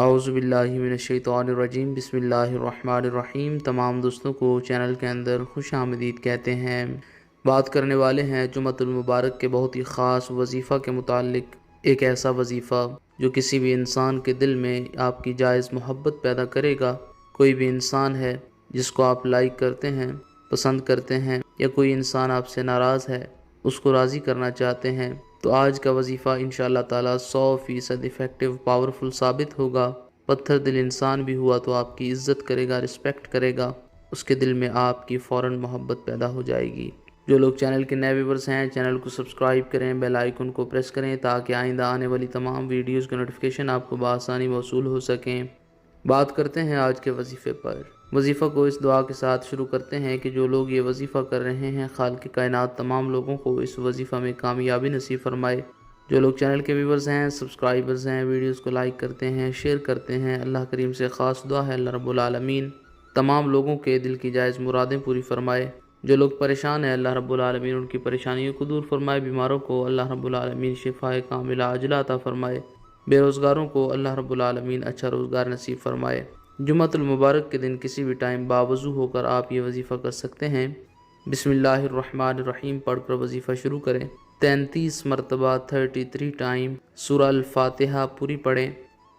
اعوذ باللہ من الشیطان الرجیم، بسم اللہ الرحمن الرحیم۔ تمام دوستوں کو چینل کے اندر خوش آمدید کہتے ہیں۔ بات کرنے والے ہیں جمعۃ المبارک کے بہت ہی خاص وظیفہ کے متعلق۔ ایک ایسا وظیفہ جو کسی بھی انسان کے دل میں آپ کی جائز محبت پیدا کرے گا۔ کوئی بھی انسان ہے جس کو آپ لائک کرتے ہیں، پسند کرتے ہیں، یا کوئی انسان آپ سے ناراض ہے، اس کو راضی کرنا چاہتے ہیں، تو آج کا وظیفہ انشاءاللہ تعالی 100% ایفیکٹو پاورفل ثابت ہوگا۔ پتھر دل انسان بھی ہوا تو آپ کی عزت کرے گا، رسپیکٹ کرے گا، اس کے دل میں آپ کی فوراً محبت پیدا ہو جائے گی۔ جو لوگ چینل کے نئے ویورز ہیں، چینل کو سبسکرائب کریں، بیل آئیکن کو پریس کریں تاکہ آئندہ آنے والی تمام ویڈیوز کے نوٹیفیکیشن آپ کو بآسانی موصول ہو سکیں۔ بات کرتے ہیں آج کے وظیفے پر۔ وظیفہ کو اس دعا کے ساتھ شروع کرتے ہیں کہ جو لوگ یہ وظیفہ کر رہے ہیں، خالق کائنات تمام لوگوں کو اس وظیفہ میں کامیابی نصیب فرمائے۔ جو لوگ چینل کے ویورز ہیں، سبسکرائبرز ہیں، ویڈیوز کو لائک کرتے ہیں، شیئر کرتے ہیں، اللہ کریم سے خاص دعا ہے اللہ رب العالمین تمام لوگوں کے دل کی جائز مرادیں پوری فرمائے۔ جو لوگ پریشان ہیں، اللہ رب العالمین ان کی پریشانیوں کو دور فرمائے۔ بیماروں کو اللہ رب العالمین شفائے کاملہ عاجلہ عطا فرمائے۔ بے روزگاروں کو اللہ رب العالمین اچھا روزگار نصیب فرمائے۔ جمعۃ المبارک کے دن کسی بھی ٹائم باوضو ہو کر آپ یہ وظیفہ کر سکتے ہیں۔ بسم اللہ الرحمن الرحیم پڑھ کر وظیفہ شروع کریں۔ 33 مرتبہ 33 ٹائم سورہ الفاتحہ پوری پڑھیں۔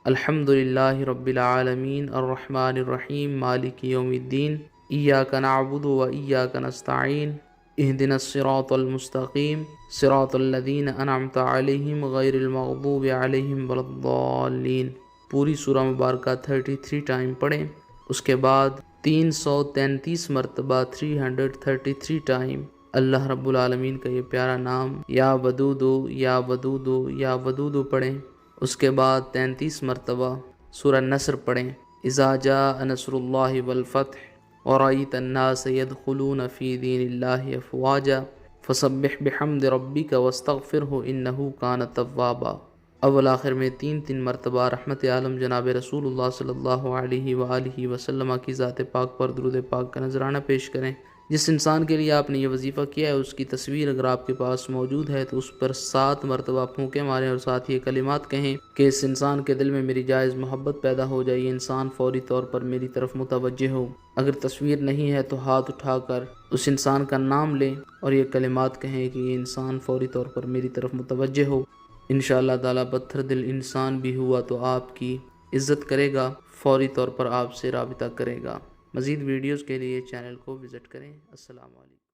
الحمدللہ رب العالمین الرحمن الرحیم مالک یوم الدین ایاک نعبد و ایاک نستعین اہدنا الصراط المستقیم صراط الذین انعمت علیہم غیر المغضوب علیہم ولا الضالین۔ پوری سورہ مبارکہ 33 ٹائم پڑھیں۔ اس کے بعد 333 مرتبہ 333 ٹائم اللہ رب العالمین کا یہ پیارا نام یا ودودو یا ودودو یا ودودو پڑھیں۔ اس کے بعد 33 مرتبہ سورہ نصر پڑھیں۔ اذا جاء نصر اللہ والفتح ورأیت الناس يدخلون فی دین اللہ افواجا فسبح بحمد ربک واستغفرہ انہ کان توابا۔ اول آخر میں 3 مرتبہ رحمت عالم جناب رسول اللہ صلی اللہ علیہ وآلہ وسلم کی ذات پاک پر درود پاک کا نذرانہ پیش کریں۔ جس انسان کے لیے آپ نے یہ وظیفہ کیا ہے اس کی تصویر اگر آپ کے پاس موجود ہے تو اس پر 7 مرتبہ پھونکے ماریں اور ساتھ یہ کلمات کہیں کہ اس انسان کے دل میں میری جائز محبت پیدا ہو جائے، یہ انسان فوری طور پر میری طرف متوجہ ہو۔ اگر تصویر نہیں ہے تو ہاتھ اٹھا کر اس انسان کا نام لیں اور یہ کلمات کہیں کہ یہ انسان فوری طور پر میری طرف متوجہ ہو۔ انشاءاللہ تعالی پتھر دل انسان بھی ہوا تو آپ کی عزت کرے گا، فوری طور پر آپ سے رابطہ کرے گا۔ مزید ویڈیوز کے لیے چینل کو وزٹ کریں۔ السلام علیکم۔